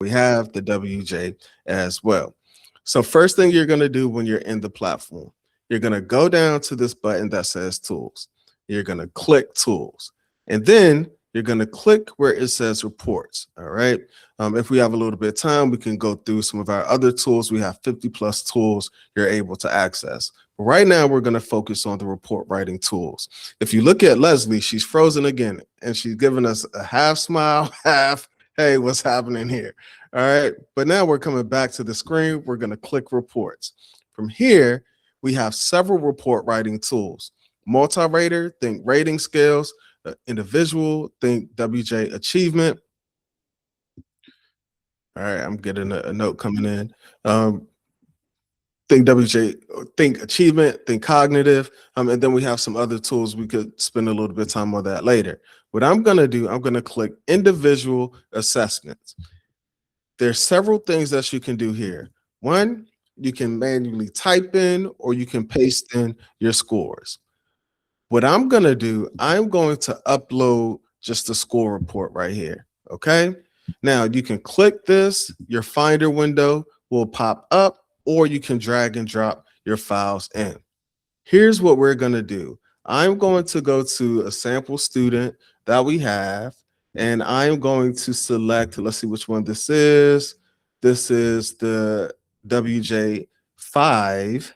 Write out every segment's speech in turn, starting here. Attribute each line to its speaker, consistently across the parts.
Speaker 1: we have the WJ as well. So first thing you're going to do when you're in the platform, you're going to go down to this button that says Tools. You're going to click Tools. And then you're going to click where it says Reports. All right. If we have a little bit of time, we can go through some of our other tools. We have 50 plus tools you're able to access. But right now, we're going to focus on the report writing tools. If you look at Leslie, she's frozen again, and she's giving us a half smile, half, hey, what's happening here? All right. But now we're coming back to the screen. We're going to click Reports. From here, we have several report writing tools. Multi-rater, think rating scales. Individual, think WJ achievement. All right, I'm getting a note coming in. Think WJ, think achievement, think cognitive, and then we have some other tools. We could spend a little bit of time on that later. What I'm going to do, I'm going to click individual assessments. There's several things that you can do here. One, you can manually type in or you can paste in your scores. What I'm going to do, I'm going to upload just a score report right here, okay? Now, you can click this, your Finder window will pop up, or you can drag and drop your files in. Here's what we're going to do. I'm going to go to a sample student that we have, and I'm going to select, let's see which one this is. This is the WJ5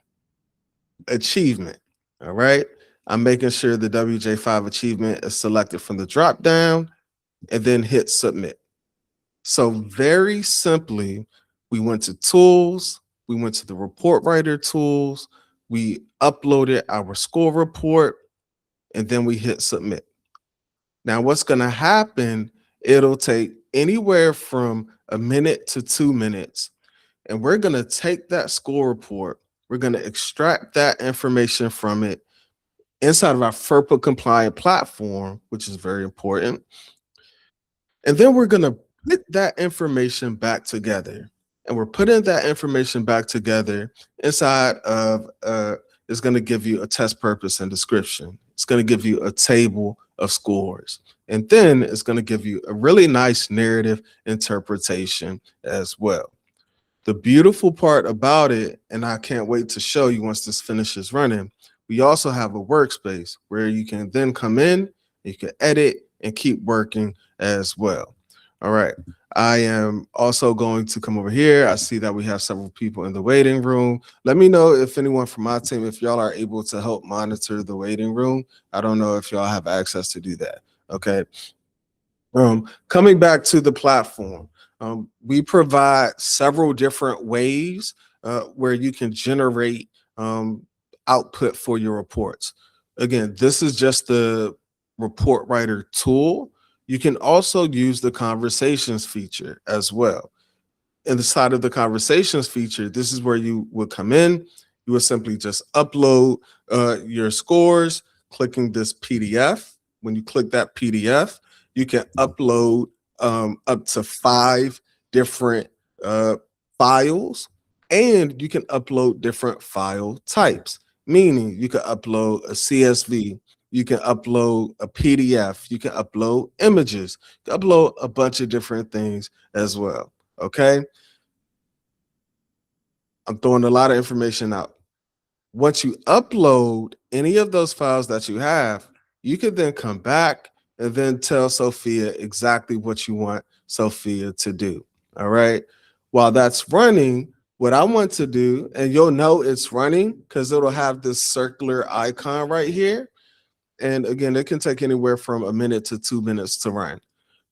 Speaker 1: achievement, all right? I'm making sure the WJ5 achievement is selected from the drop down and then hit submit. So very simply, we went to tools, we went to the report writer tools, we uploaded our score report, and then we hit submit. Now what's going to happen, it'll take anywhere from a minute to 2 minutes, and we're going to take that score report, we're going to extract that information from it inside of our FERPA-Compliant platform, which is very important. And then we're going to put that information back together. And we're putting that information back together inside of, it's going to give you a test purpose and description. It's going to give you a table of scores. And then it's going to give you a really nice narrative interpretation as well. The beautiful part about it, and I can't wait to show you once this finishes running, we also have a workspace where you can then come in, you can edit and keep working as well. All right, I am also going to come over here. I see that we have several people in the waiting room. Let me know if anyone from my team, if y'all are able to help monitor the waiting room. I don't know if y'all have access to do that, okay? Coming back to the platform, we provide several different ways where you can generate output for your reports. Again, this is just the report writer tool. You can also use the conversations feature as well. Inside of the conversations feature, this is where you would come in. You would simply just upload your scores, clicking this PDF. When you click that PDF, you can upload up to 5 different files, and you can upload different file types. Meaning you can upload a CSV, you can upload a PDF, you can upload images, you can upload a bunch of different things as well, okay? I'm throwing a lot of information out. Once you upload any of those files that you have, you can then come back and then tell Sophia exactly what you want Sophia to do, all right? While that's running, what I want to do, and you'll know it's running because it'll have this circular icon right here. And again, it can take anywhere from a minute to 2 minutes to run.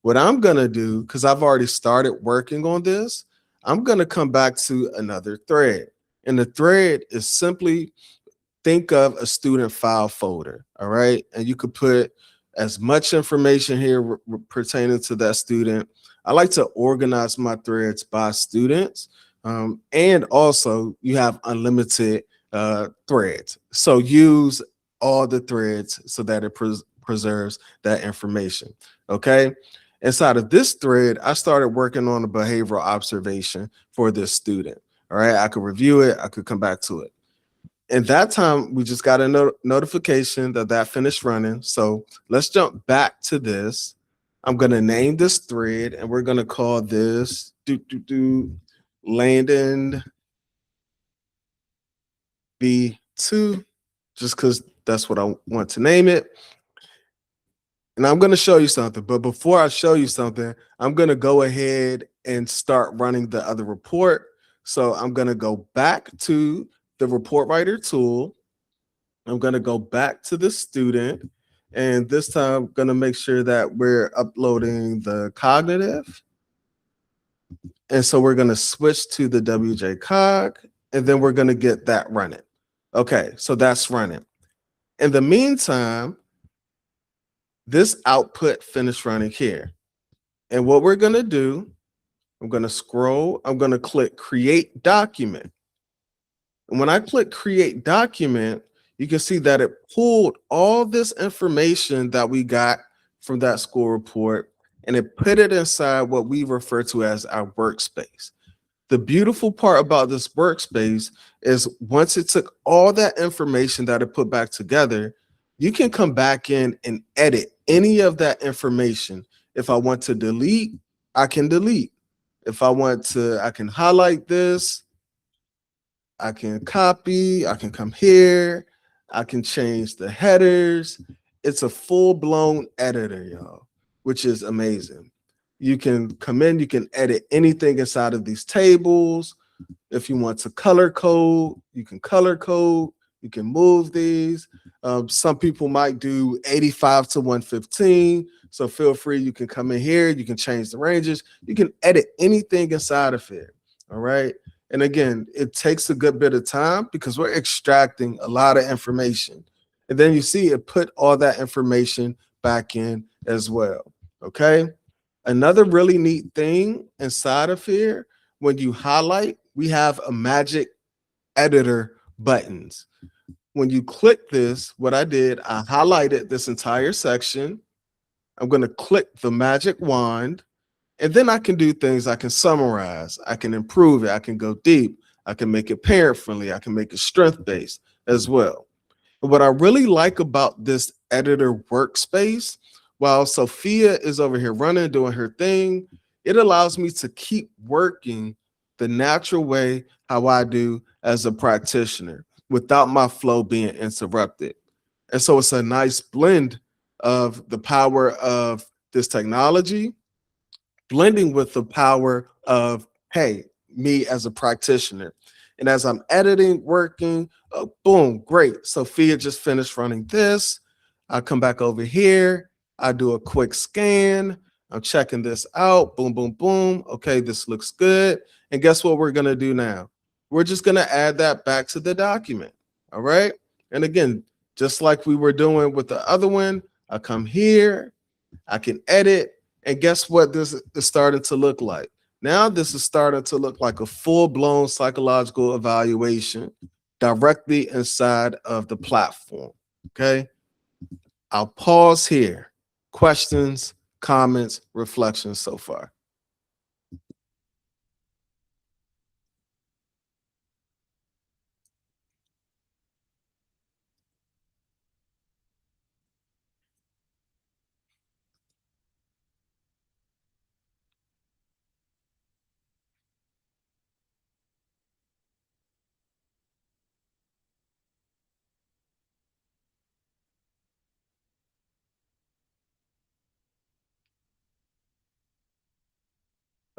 Speaker 1: What I'm going to do, because I've already started working on this, I'm going to come back to another thread. And the thread is simply think of a student file folder, all right? And you could put as much information here pertaining to that student. I like to organize my threads by students. And also you have unlimited threads. So use all the threads so that it preserves that information, okay? Inside of this thread, I started working on a behavioral observation for this student, all right? I could review it, I could come back to it. And that time, we just got a notification that finished running. So let's jump back to this. I'm going to name this thread, and we're going to call this Landon B2, just because that's what I want to name it. And I'm going to show you something. But before I show you something, I'm going to go ahead and start running the other report. So I'm going to go back to the report writer tool. I'm going to go back to the student. And this time I'm going to make sure that we're uploading the cognitive. And so we're going to switch to the WJ cog, and then we're going to get that running. Okay, so that's running. In the meantime, this output finished running here. And what we're going to do, I'm going to scroll, I'm going to click create document. And when I click create document, you can see that it pulled all this information that we got from that school report, and it put it inside what we refer to as our workspace. The beautiful part about this workspace is once it took all that information that it put back together, you can come back in and edit any of that information. If I want to delete, I can delete. If I want to, I can highlight this, I can copy, I can come here, I can change the headers. It's a full-blown editor, y'all, which is amazing. You can come in, you can edit anything inside of these tables. If you want to color code, you can color code, you can move these. Some people might do 85 to 115. So feel free, you can come in here, you can change the ranges, you can edit anything inside of it. All right. And again, it takes a good bit of time because we're extracting a lot of information. And then you see it put all that information back in as well. Okay. Another really neat thing inside of here, when you highlight, we have a magic editor buttons. When you click this, what I did, I highlighted this entire section. I'm going to click the magic wand, and then I can do things. I can summarize, I can improve it, I can go deep, I can make it parent friendly, I can make it strength based as well. But what I really like about this editor workspace, while Sophia is over here running, doing her thing, it allows me to keep working the natural way how I do as a practitioner without my flow being interrupted. And so it's a nice blend of the power of this technology blending with the power of, hey, me as a practitioner. And as I'm editing, working, boom, great. Sophia just finished running this. I come back over here. I do a quick scan. I'm checking this out. Boom, boom, boom. Okay, this looks good. And guess what we're going to do now? We're just going to add that back to the document. All right. And again, just like we were doing with the other one, I come here, I can edit, and guess what this is starting to look like? Now this is starting to look like a full-blown psychological evaluation directly inside of the platform, okay? I'll pause here. Questions, comments, reflections so far?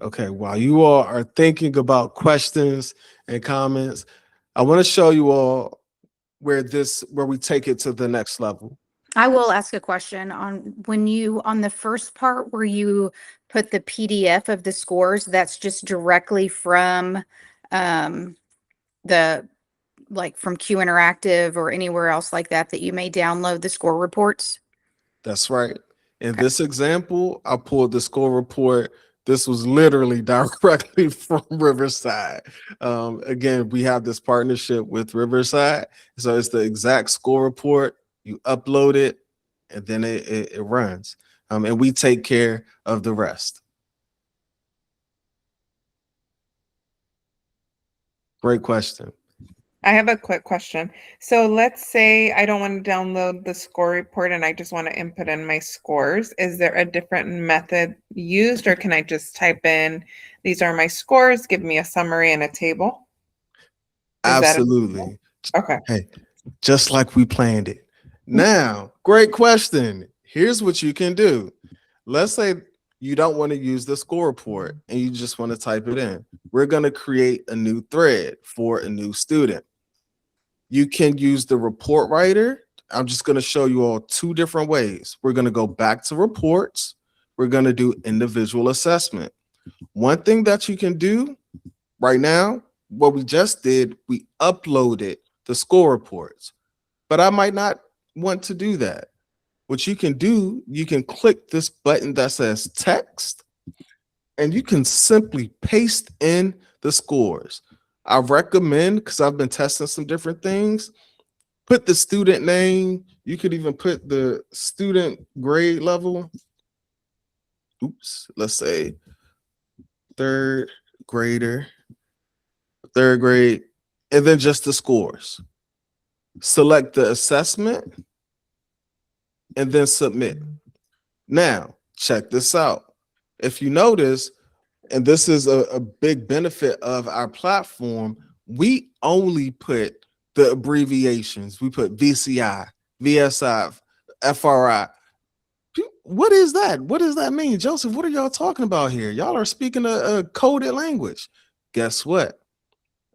Speaker 1: Okay, while you all are thinking about questions and comments, I want to show you all where we take it to the next level.
Speaker 2: I will ask a question on on the first part where you put the PDF of the scores, that's just directly from the from Q Interactive or anywhere else like that you may download the score reports.
Speaker 1: That's right. In this example, I pulled the score report. This was literally directly from Riverside. Again, we have this partnership with Riverside. So it's the exact score report. You upload it, and then it runs. And we take care of the rest. Great question.
Speaker 3: I have a quick question. So let's say I don't want to download the score report and I just want to input in my scores. Is there a different method used, or can I just type in, these are my scores, give me a summary and a table? Is that
Speaker 1: Absolutely.
Speaker 3: okay?
Speaker 1: Hey, just like we planned it. Now, great question. Here's what you can do. Let's say you don't want to use the score report and you just want to type it in. We're going to create a new thread for a new student. You can use the report writer. I'm just going to show you all two different ways. We're going to go back to reports. We're going to do individual assessment. One thing that you can do right now, what we just did, we uploaded the score reports, but I might not want to do that. What you can do, you can click this button that says text, and you can simply paste in the scores. I recommend, because I've been testing some different things, put the student name. You could even put the student grade level. Oops, let's say third grader, third grade, and then just the scores. Select the assessment and then submit. Now, check this out. If you notice, and this is a big benefit of our platform, we only put the abbreviations. We put VCI, VSI, FRI. What is that? What does that mean? Joseph, what are y'all talking about here? Y'all are speaking a coded language. Guess what?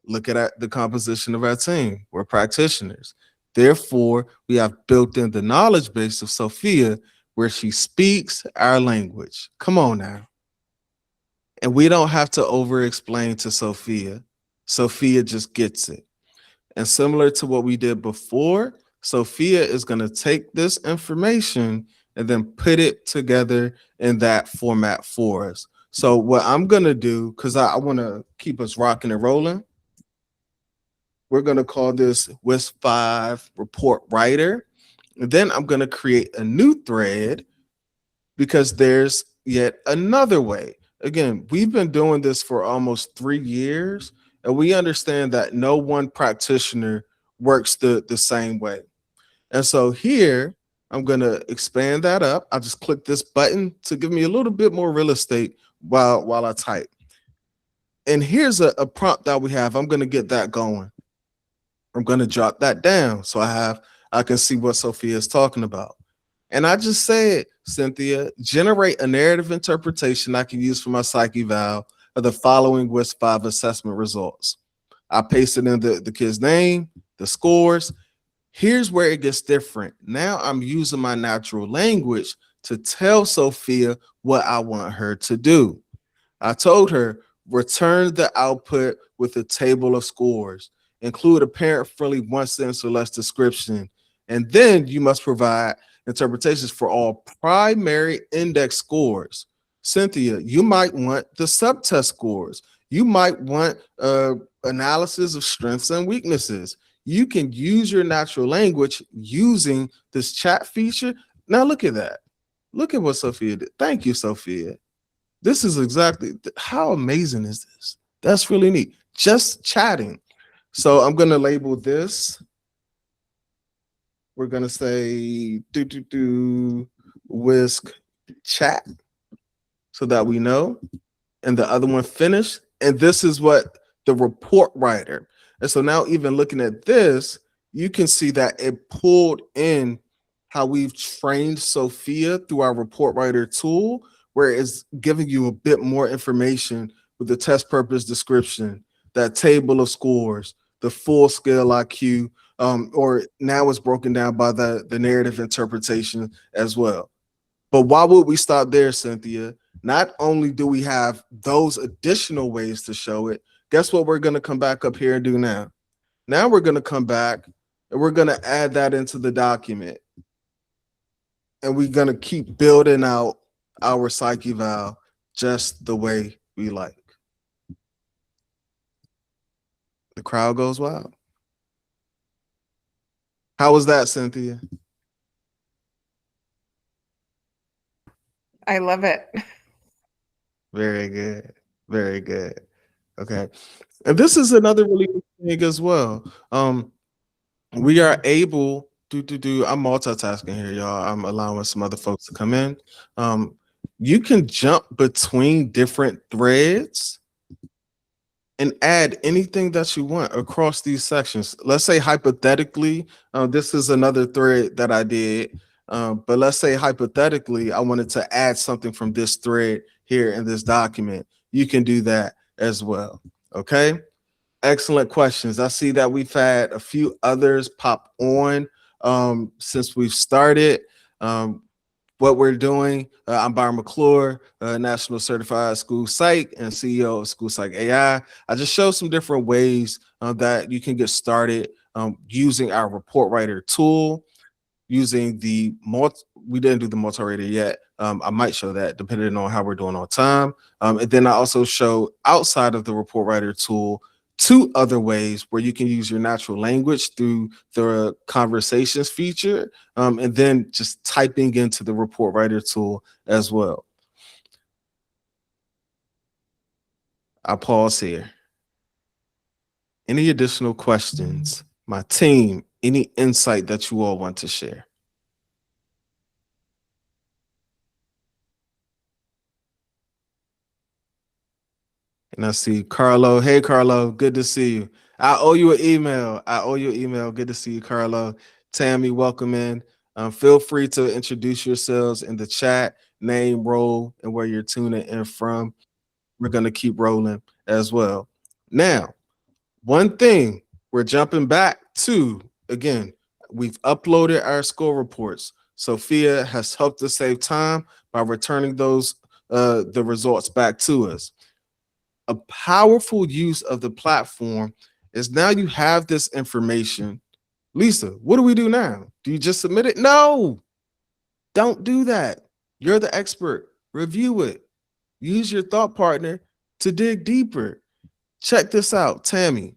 Speaker 1: Look at the composition of our team. We're practitioners. Therefore, we have built in the knowledge base of Sophia where she speaks our language. Come on now. And we don't have to over explain to Sophia. Sophia just gets it. And similar to what we did before, Sophia is going to take this information and then put it together in that format for us. So what I'm going to do, because I want to keep us rocking and rolling, we're going to call this WIS5 report writer. And then I'm going to create a new thread because there's yet another way. Again, we've been doing this for almost 3 years, and we understand that no one practitioner works the same way. And so here, I'm going to expand that up. I'll just click this button to give me a little bit more real estate while I type. And here's a prompt that we have. I'm going to get that going. I'm going to jot that down so I can see what Sophia is talking about. And I just said, Cynthia, generate a narrative interpretation I can use for my psych eval of the following WIS5 assessment results. I pasted in the kid's name, the scores. Here's where it gets different. Now I'm using my natural language to tell Sophia what I want her to do. I told her, return the output with a table of scores. Include a parent-friendly one sentence or less description. And then you must provide interpretations for all primary index scores. Cynthia, you might want the subtest scores. You might want analysis of strengths and weaknesses. You can use your natural language using this chat feature. Now look at that. Look at what Sophia did. Thank you, Sophia. This is exactly how amazing is this? That's really neat. Just chatting. So I'm going to label this. We're going to say whisk chat so that we know. And the other one finish. And this is what the report writer. And so now even looking at this, you can see that it pulled in how we've trained Sophia through our report writer tool, where it's giving you a bit more information with the test purpose description, that table of scores, the full scale IQ, or now it's broken down by the narrative interpretation as well. But why would we stop there, Cynthia? Not only do we have those additional ways to show it, guess what we're going to come back up here and do now? Now we're going to come back and we're going to add that into the document. And we're going to keep building out our psych eval just the way we like. The crowd goes wild. How was that, Cynthia?
Speaker 3: I love it.
Speaker 1: Very good. Very good. Okay. And this is another really good thing as well. We are able to I'm multitasking here, y'all. I'm allowing some other folks to come in. You can jump between different threads and add anything that you want across these sections. Let's say hypothetically, this is another thread that I did, but let's say hypothetically, I wanted to add something from this thread here in this document. You can do that as well. Okay. Excellent questions. I see that we've had a few others pop on since we've started. What we're doing, I'm Byron McClure, National Certified School Psych and CEO of School Psych AI. I just show some different ways that you can get started using our report writer tool, using the we didn't do the multi-rater yet. I might show that depending on how we're doing on time. And then I also show outside of the report writer tool, 2 other ways where you can use your natural language through the conversations feature, and then just typing into the report writer tool as well. I'll pause here. Any additional questions? My team, any insight that you all want to share? And I see Carlo. Hey, Carlo, good to see you. I owe you an email. Good to see you, Carlo. Tammy, welcome in. Feel free to introduce yourselves in the chat, name, role, and where you're tuning in from. We're going to keep rolling as well. Now, one thing we're jumping back to, again, we've uploaded our score reports. Sophia has helped us save time by returning those the results back to us. A powerful use of the platform is now you have this information. Lisa, what do we do now? Do you just submit it? No, don't do that. You're the expert. Review it. Use your thought partner to dig deeper. Check this out, Tammy.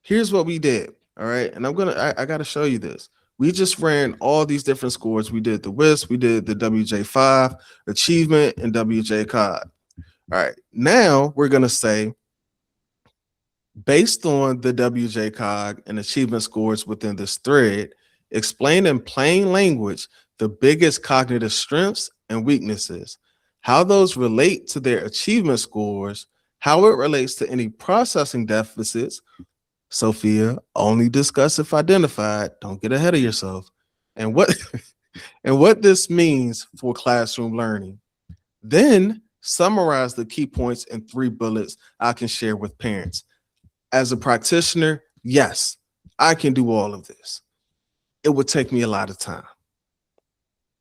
Speaker 1: Here's what we did. All right. And I got to show you this. We just ran all these different scores. We did the WISP, we did the WJ5, achievement, and WJ-COG. All right, now we're going to say, based on the WJ-COG and achievement scores within this thread, explain in plain language the biggest cognitive strengths and weaknesses, how those relate to their achievement scores, how it relates to any processing deficits. Sophia, only discuss if identified. Don't get ahead of yourself. And what and what this means for classroom learning. Then summarize the key points in 3 bullets I can share with parents. As a practitioner, yes, I can do all of this. It would take me a lot of time.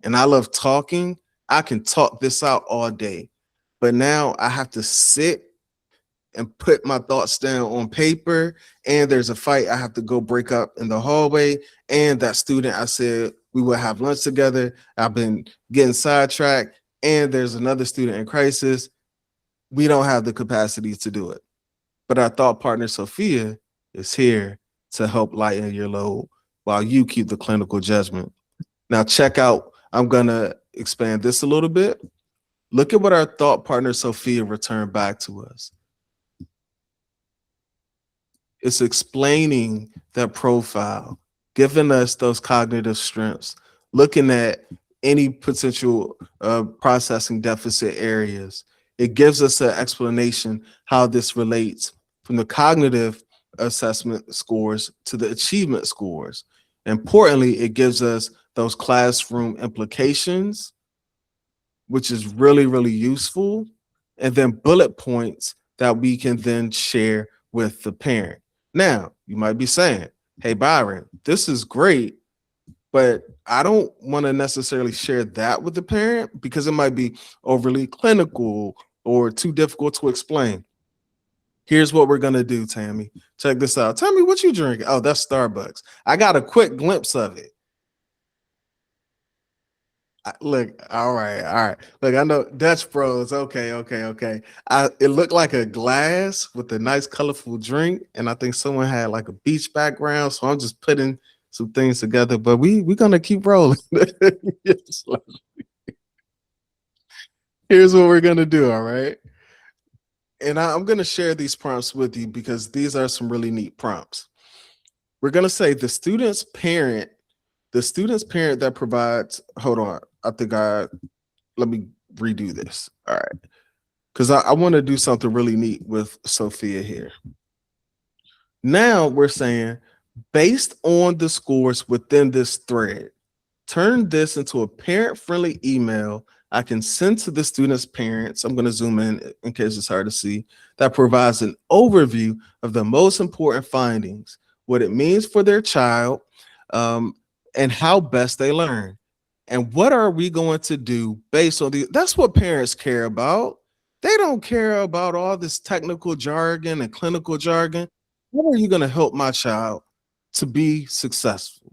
Speaker 1: And I love talking. I can talk this out all day. But now I have to sit and put my thoughts down on paper. And there's a fight I have to go break up in the hallway. And that student, I said we would have lunch together. I've been getting sidetracked. And there's another student in crisis. We don't have the capacity to do it. But our thought partner, Sophia, is here to help lighten your load while you keep the clinical judgment. Now check out, I'm going to expand this a little bit. Look at what our thought partner, Sophia, returned back to us. It's explaining that profile, giving us those cognitive strengths, looking at any potential processing deficit areas. It gives us an explanation how this relates from the cognitive assessment scores to the achievement scores. Importantly, it gives us those classroom implications, which is really, really useful, and then bullet points that we can then share with the parent. Now, you might be saying, hey, Byron, this is great, but I don't want to necessarily share that with the parent because it might be overly clinical or too difficult to explain. Here's what we're going to do, Tammy. Check this out. Tell me what you drink. Oh, that's Starbucks. I got a quick glimpse of it. Look, all right. Look, I know Dutch Bros. Okay. It looked like a glass with a nice colorful drink, and I think someone had like a beach background. So I'm just putting some things together, but we're gonna keep rolling. Yes. Here's what we're gonna do. All right. And I'm going to share these prompts with you because these are some really neat prompts. We're going to say the student's parent that provides, hold on, let me redo this. All right. Because I want to do something really neat with Sophia here. Now we're saying, based on the scores within this thread, turn this into a parent-friendly email I can send to the student's parents. I'm going to zoom in case it's hard to see. That provides an overview of the most important findings, what it means for their child, and how best they learn. And what are we going to do based on that's what parents care about. They don't care about all this technical jargon and clinical jargon. How are you going to help my child to be successful?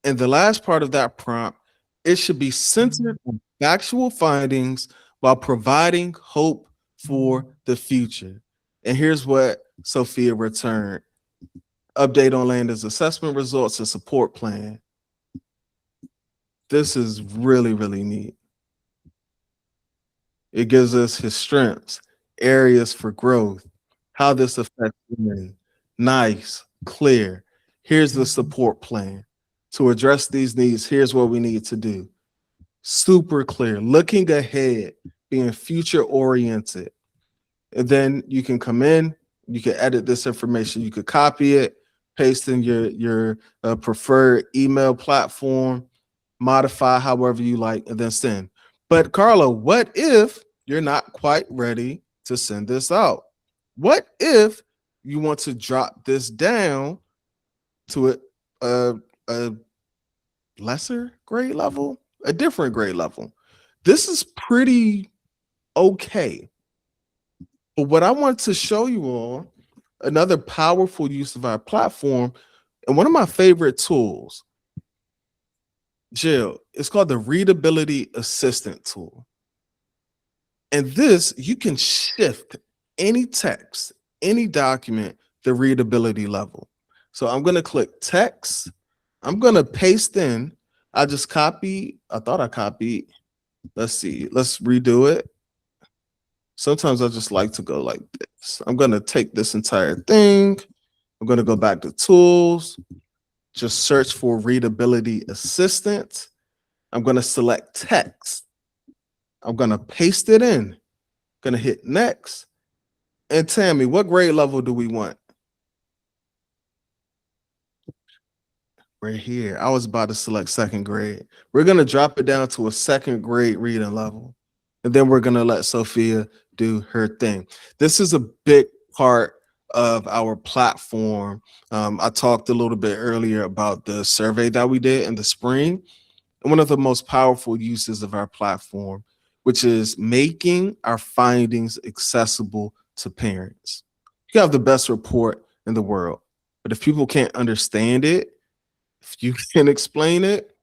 Speaker 1: And the last part of that prompt, it should be centered on factual findings while providing hope for the future. And here's what Sophia returned. Update on Landon's assessment results and support plan. This is really, really neat. It gives us his strengths, areas for growth, how this affects learning. Nice, clear. Here's the support plan. To address these needs, here's what we need to do. Super clear, looking ahead, being future oriented. And then you can come in, you can edit this information, you could copy it, paste in your preferred email platform, modify however you like, and then send. But Carla, what if you're not quite ready to send this out? What if you want to drop this down to a lesser grade level, a different grade level? This is pretty okay. But what I want to show you all, another powerful use of our platform, and one of my favorite tools, Jill, it's called the Readability Assistant tool. And this, you can shift any text, any document, the readability level. So I'm going to click text. I'm going to paste in. I just copy. I thought I copied. Let's see. Let's redo it. Sometimes I just like to go like this. I'm going to take this entire thing. I'm going to go back to tools. Just search for Readability Assistant. I'm going to select text. I'm going to paste it in. Going to hit next. And Tammy, what grade level do we want? Right here. I was about to select second grade. We're going to drop it down to a second grade reading level. And then we're going to let Sophia do her thing. This is a big part of our platform. I talked a little bit earlier about the survey that we did in the spring. And one of the most powerful uses of our platform, which is making our findings accessible to parents. You have the best report in the world, but if people can't understand it, if you can't explain it,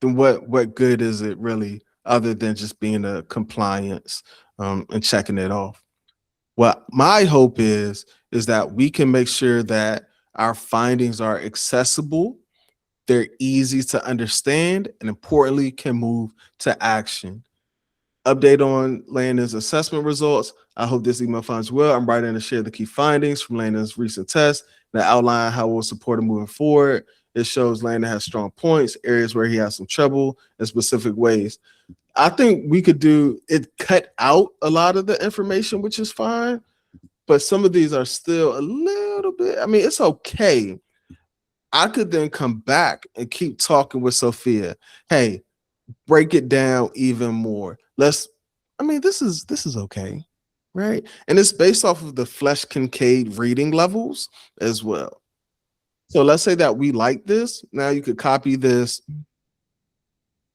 Speaker 1: then what good is it really, other than just being a compliance and checking it off? What my hope is that we can make sure that our findings are accessible, they're easy to understand, and importantly, can move to action. Update on Landon's assessment results. I hope this email finds you well. I'm writing to share the key findings from Landon's recent test that outline how we'll support him moving forward. It shows Landon has strong points, areas where he has some trouble in specific ways. I think we could do it, cut out a lot of the information, which is fine, but some of these are still a little bit, I mean, it's okay. I could then come back and keep talking with Sophia. Hey, break it down even more. This is okay, right? And it's based off of the Flesch-Kincaid reading levels as well. So let's say that we like this. Now you could copy this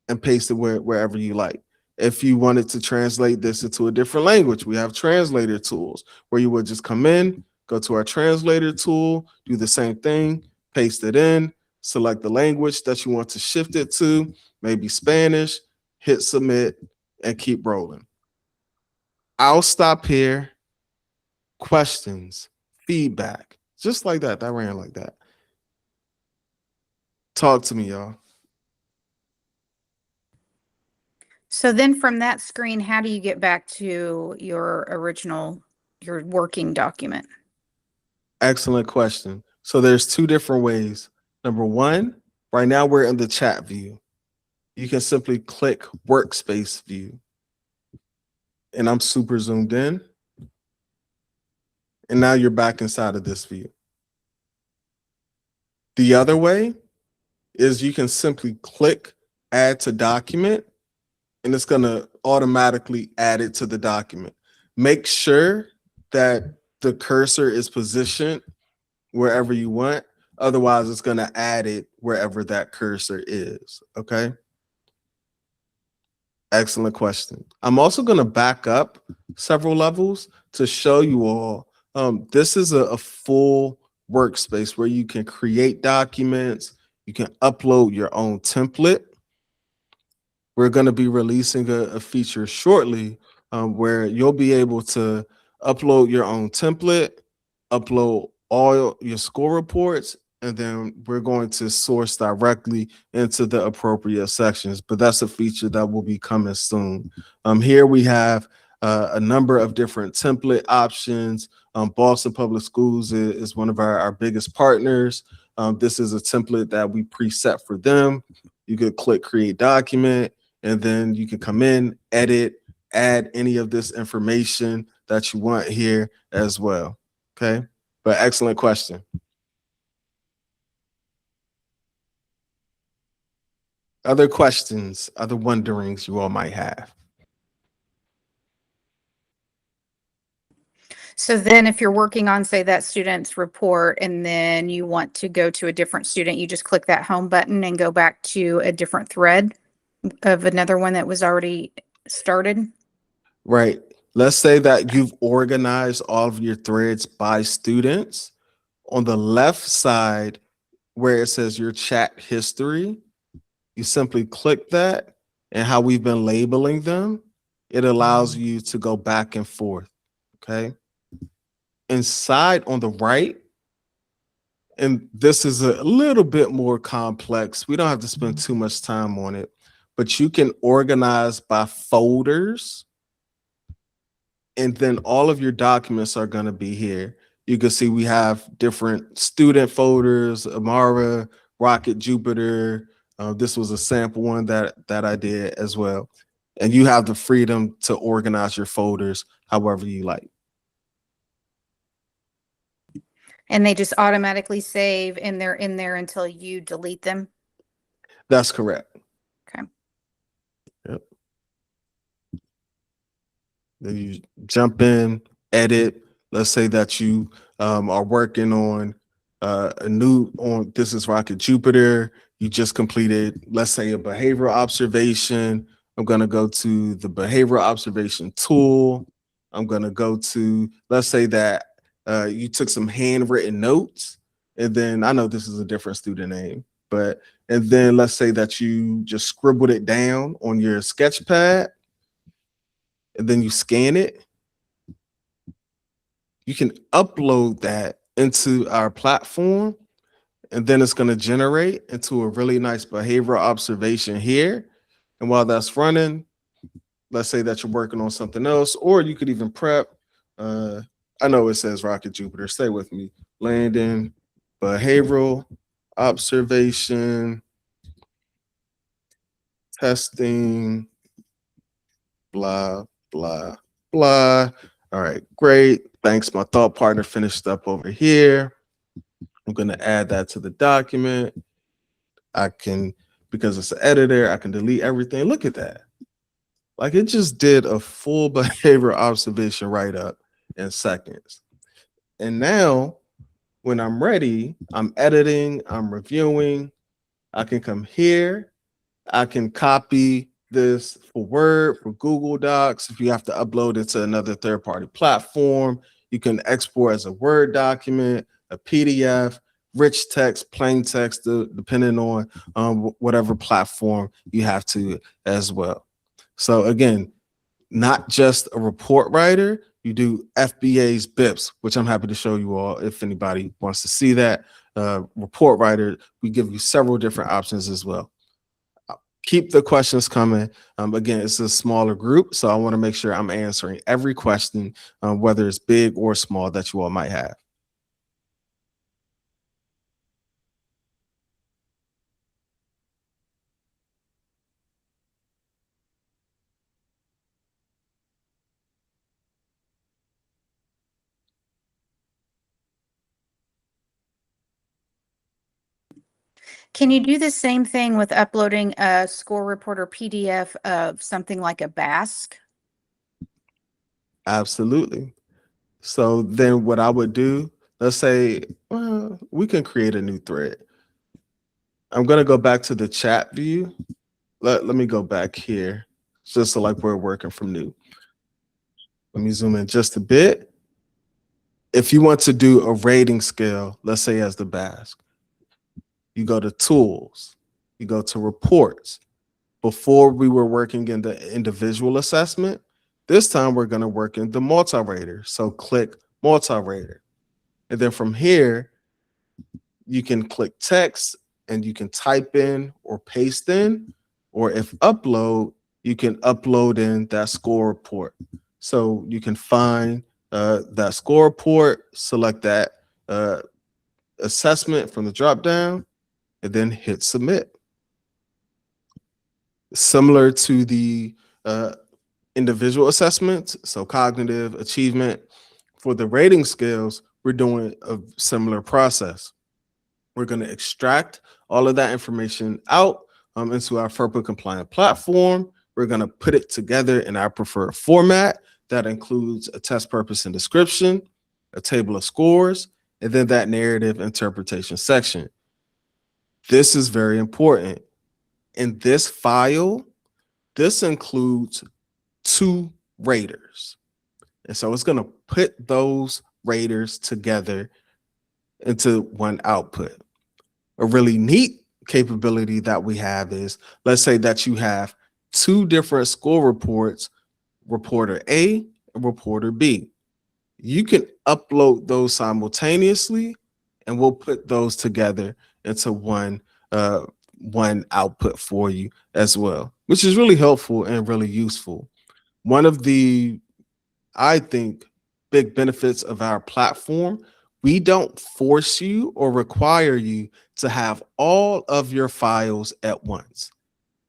Speaker 1: and paste it wherever you like. If you wanted to translate this into a different language, we have translator tools where you would just come in, go to our translator tool, do the same thing, paste it in, select the language that you want to shift it to, maybe Spanish, hit submit, and keep rolling. I'll stop here. Questions, feedback, just like that. That ran like that. Talk to me, y'all.
Speaker 2: So then from that screen, how do you get back to your your working document?
Speaker 1: Excellent question. So there's two different ways. Number one, right now we're in the chat view. You can simply click Workspace view. And I'm super zoomed in. And now you're back inside of this view. The other way is you can simply click Add to Document, and it's going to automatically add it to the document. Make sure that the cursor is positioned wherever you want. Otherwise, it's going to add it wherever that cursor is. Okay. Excellent question. I'm also going to back up several levels to show you all. This is a full workspace where you can create documents. You can upload your own template. We're going to be releasing a feature shortly where you'll be able to upload your own template, upload all your score reports, and then we're going to source directly into the appropriate sections. But that's a feature that will be coming soon. Here we have a number of different template options. Boston Public Schools is one of our biggest partners. This is a template that we preset for them. You could click Create Document, and then you can come in, edit, add any of this information that you want here as well. Okay, but excellent question. Other questions, other wonderings you all might have?
Speaker 2: So then if you're working on, say, that student's report, and then you want to go to a different student, you just click that home button and go back to a different thread of another one that was already started.
Speaker 1: Right. Let's say that you've organized all of your threads by students. On the left side, where it says your chat history, you simply click that, and how we've been labeling them, it allows you to go back and forth. Okay. Inside on the right, and this is a little bit more complex. We don't have to spend too much time on it, but you can organize by folders, and then all of your documents are going to be here. You can see we have different student folders, Amara, Rocket, Jupiter. This was a sample one that I did as well. And you have the freedom to organize your folders however you like.
Speaker 2: And they just automatically save, and they're in there until you delete them.
Speaker 1: That's correct.
Speaker 2: Okay.
Speaker 1: Yep. Then you jump in, edit. Let's say that you are working on this is Rocket Jupiter. You just completed, let's say, a behavioral observation. I'm going to go to the behavioral observation tool. I'm going to go to, let's say that you took some handwritten notes, and then I know this is a different student name, and then let's say that you just scribbled it down on your sketch pad, and then you scan it. You can upload that into our platform, and then it's going to generate into a really nice behavioral observation here. And while that's running, let's say that you're working on something else, or you could even prep. I know it says Rocket Jupiter. Stay with me. Landon, behavioral observation, testing, blah, blah, blah. All right, great. Thanks. My thought partner finished up over here. I'm going to add that to the document. I can, because it's an editor, I can delete everything. Look at that. Like, it just did a full behavioral observation right up in seconds. And now when I'm ready, I'm editing, I'm reviewing. I can come here. I can copy this for Word, for Google Docs. If you have to upload it to another third-party platform, you can export as a Word document, a PDF, rich text, plain text, depending on whatever platform you have to as well. So again, not just a report writer, you do FBA's BIPs, which I'm happy to show you all if anybody wants to see that. Report writer, we give you several different options as well. keep the questions coming. Again, it's a smaller group, so I want to make sure I'm answering every question, whether it's big or small, that you all might have.
Speaker 2: Can you do the same thing with uploading a score report or PDF of something like a BASC?
Speaker 1: Absolutely. So then what I would do, let's say we can create a new thread. I'm going to go back to the chat view. Let me go back here, just so like we're working from new. Let me zoom in just a bit. If you want to do a rating scale, let's say as the BASC, you go to tools, you go to reports. Before we were working in the individual assessment, this time we're going to work in the multi-rater. So click multi-rater. And then from here, you can click text and you can type in or paste in, or if upload, you can upload in that score report. So you can find that score report, select that assessment from the drop down, and then hit submit. Similar to the individual assessments, so cognitive, achievement, for the rating scales, we're doing a similar process. We're going to extract all of that information out into our FERPA-compliant platform. We're going to put it together in our preferred format that includes a test purpose and description, a table of scores, and then that narrative interpretation section. This is very important. In this file, this includes 2 raters. And so it's going to put those raters together into one output. A really neat capability that we have is, let's say that you have 2 different score reports, reporter A and reporter B. You can upload those simultaneously, and we'll put those together into one output for you as well, which is really helpful and really useful. One of the, I think, big benefits of our platform, we don't force you or require you to have all of your files at once.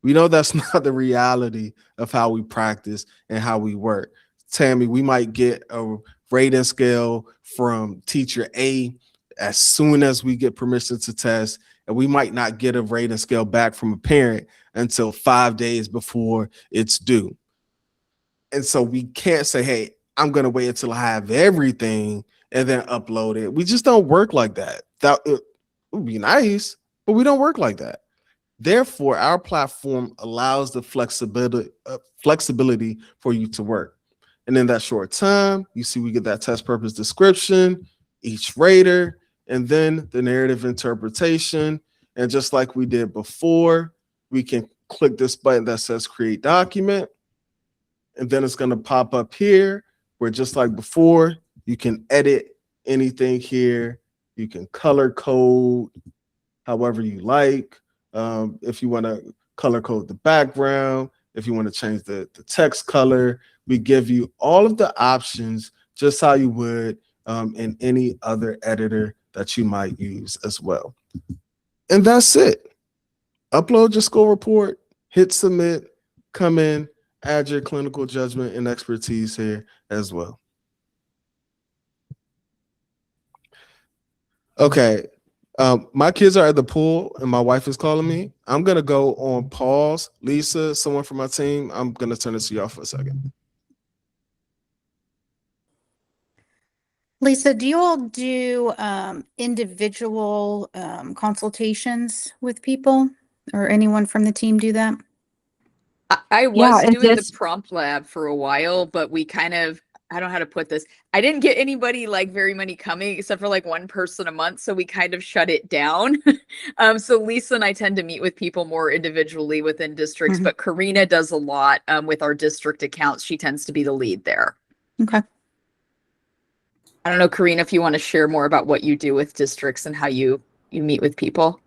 Speaker 1: We know that's not the reality of how we practice and how we work. Tammy, we might get a rating scale from teacher A as soon as we get permission to test, and we might not get a rating scale back from a parent until 5 days before it's due. And so we can't say, hey, I'm going to wait until I have everything and then upload it. We just don't work like that. That it would be nice, but we don't work like that. Therefore, our platform allows the flexibility for you to work. And in that short time, you see we get that test purpose description, each rater, and then the narrative interpretation. And just like we did before, we can click this button that says create document. And then it's going to pop up here where, just like before, you can edit anything here. You can color code however you like. If you want to color code the background, if you want to change the text color, we give you all of the options just how you would in any other editor that you might use as well. And that's it. Upload your school report, hit submit, come in, add your clinical judgment and expertise here as well. Okay. My kids are at the pool and my wife is calling me. I'm going to go on pause. Lisa, someone from my team, I'm going to turn this to y'all for a second.
Speaker 2: Lisa, do you all do individual consultations with people, or anyone from the team do that?
Speaker 4: I was
Speaker 5: and
Speaker 4: doing the
Speaker 5: this-
Speaker 4: prompt lab for a while, but we kind of, I don't know how to put this. I didn't get anybody like very many coming except for like 1 person a month. So we kind of shut it down. So Lisa and I tend to meet with people more individually within districts, but Karina does a lot with our district accounts. She tends to be the lead there.
Speaker 2: Okay.
Speaker 4: I don't know, Karina, if you want to share more about what you do with districts and how you meet with people.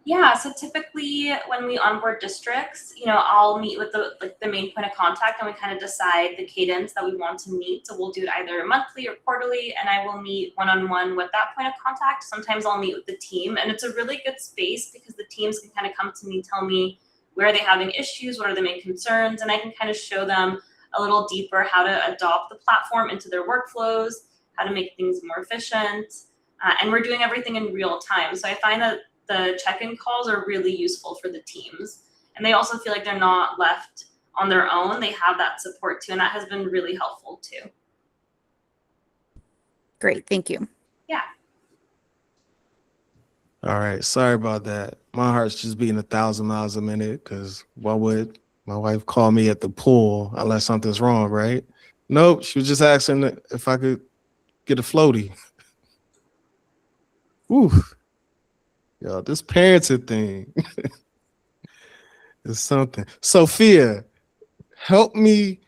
Speaker 5: Yeah, so typically when we onboard districts, I'll meet with the main point of contact, and we kind of decide the cadence that we want to meet. So we'll do it either monthly or quarterly, and I will meet one-on-one with that point of contact. Sometimes I'll meet with the team, and it's a really good space because the teams can kind of come to me, tell me where are they having issues, what are the main concerns, and I can kind of show them a little deeper how to adopt the platform into their workflows, how to make things more efficient. And we're doing everything in real time. So I find that the check-in calls are really useful for the teams. And they also feel like they're not left on their own. They have that support too. And that has been really helpful too.
Speaker 2: Great, thank you.
Speaker 5: Yeah.
Speaker 1: All right. Sorry about that. My heart's just beating 1,000 miles a minute because why would my wife call me at the pool unless something's wrong, right? Nope. She was just asking if I could get a floaty. Ooh. Yo, this parenting thing is something. Sophia, help me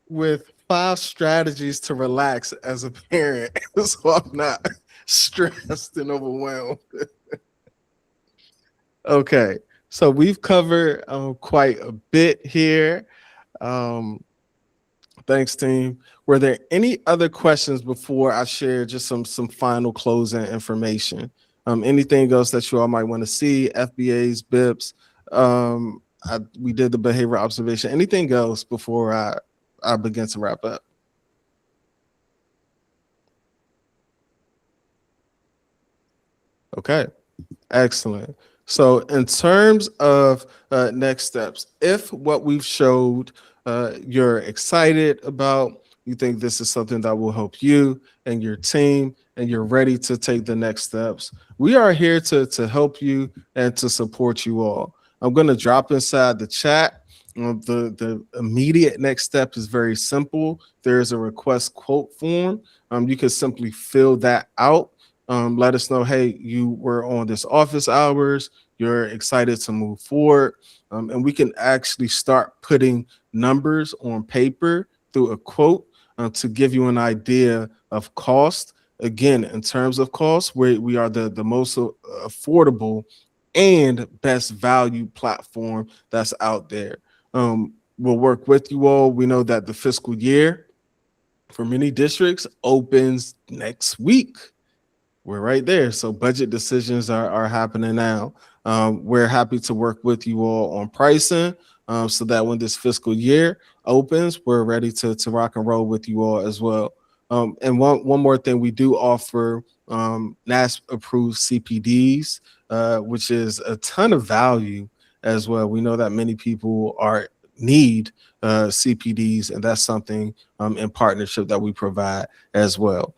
Speaker 1: with 5 strategies to relax as a parent so I'm not stressed and overwhelmed. Okay, so we've covered quite a bit here. Thanks, team. Were there any other questions before I share just some final closing information? Anything else that you all might want to see? FBAs, BIPs. We did the behavior observation. Anything else before I begin to wrap up? Okay, excellent. So in terms of next steps, if what we've showed you're excited about, you think this is something that will help you and your team, and you're ready to take the next steps, we are here to help you and to support you all. I'm going to drop inside the chat. The immediate next step is very simple. There is a request quote form. You can simply fill that out. Let us know, hey, you were on this office hours, you're excited to move forward, and we can actually start putting numbers on paper through a quote to give you an idea of cost. Again, in terms of cost, we are the most affordable and best value platform that's out there. We'll work with you all. We know that the fiscal year for many districts opens next week. We're right there. So budget decisions are happening now. We're happy to work with you all on pricing so that when this fiscal year opens, we're ready to rock and roll with you all as well. And one more thing, we do offer NASP-Approved CPDs, which is a ton of value as well. We know that many people need CPDs, and that's something in partnership that we provide as well.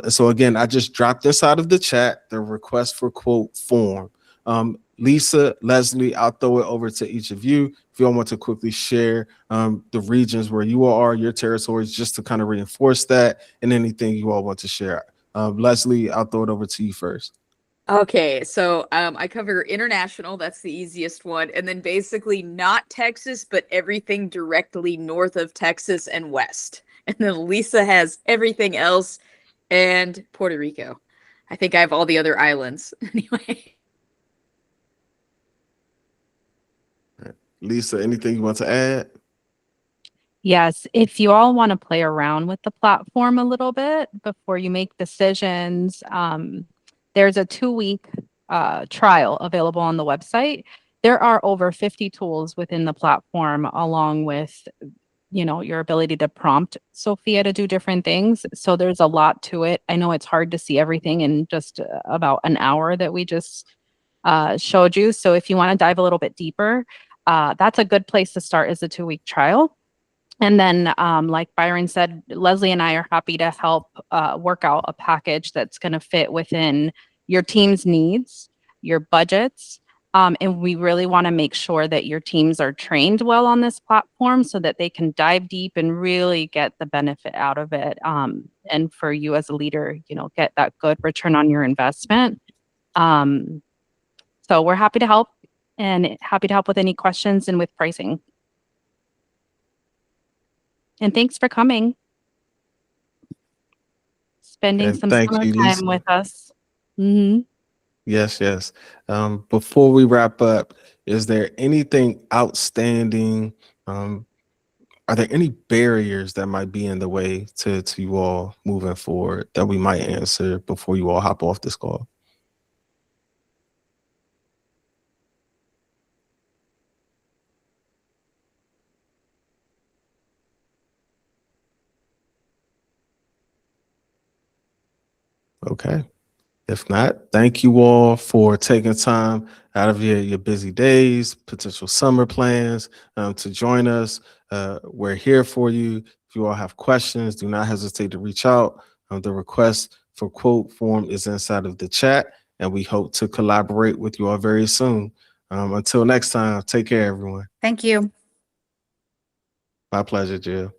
Speaker 1: So again, I just dropped inside of the chat the request for quote form. Lisa, Leslie, I'll throw it over to each of you if you all want to quickly share the regions where you all are, your territories, just to kind of reinforce that, and anything you all want to share. Leslie, I'll throw it over to you first.
Speaker 4: Okay, so I cover international, that's the easiest one, and then basically not Texas, but everything directly north of Texas and west. And then Lisa has everything else and Puerto Rico. I think I have all the other islands anyway.
Speaker 1: Lisa, anything you want to add?
Speaker 6: Yes, if you all want to play around with the platform a little bit before you make decisions, there's a 2-week trial available on the website. There are over 50 tools within the platform, along with, your ability to prompt Sophia to do different things. So there's a lot to it. I know it's hard to see everything in just about an hour that we just showed you. So if you want to dive a little bit deeper, that's a good place to start, is a 2-week trial. And then, like Byron said, Leslie and I are happy to help work out a package that's going to fit within your team's needs, your budgets. And we really want to make sure that your teams are trained well on this platform so that they can dive deep and really get the benefit out of it. And for you as a leader, get that good return on your investment. So we're happy to help, and happy to help with any questions and with pricing. And thanks for coming. Spending
Speaker 1: And
Speaker 6: some
Speaker 1: thank you,
Speaker 6: summertime
Speaker 1: Lisa.
Speaker 6: with us. Mm-hmm.
Speaker 1: Yes, yes. Before we wrap up, is there anything outstanding? Are there any barriers that might be in the way to you all moving forward that we might answer before you all hop off this call? Okay. If not, thank you all for taking time out of your busy days, potential summer plans, to join us. We're here for you. If you all have questions, do not hesitate to reach out. The request for quote form is inside of the chat, and we hope to collaborate with you all very soon. Until next time, take care, everyone.
Speaker 2: Thank you.
Speaker 1: My pleasure, Jill.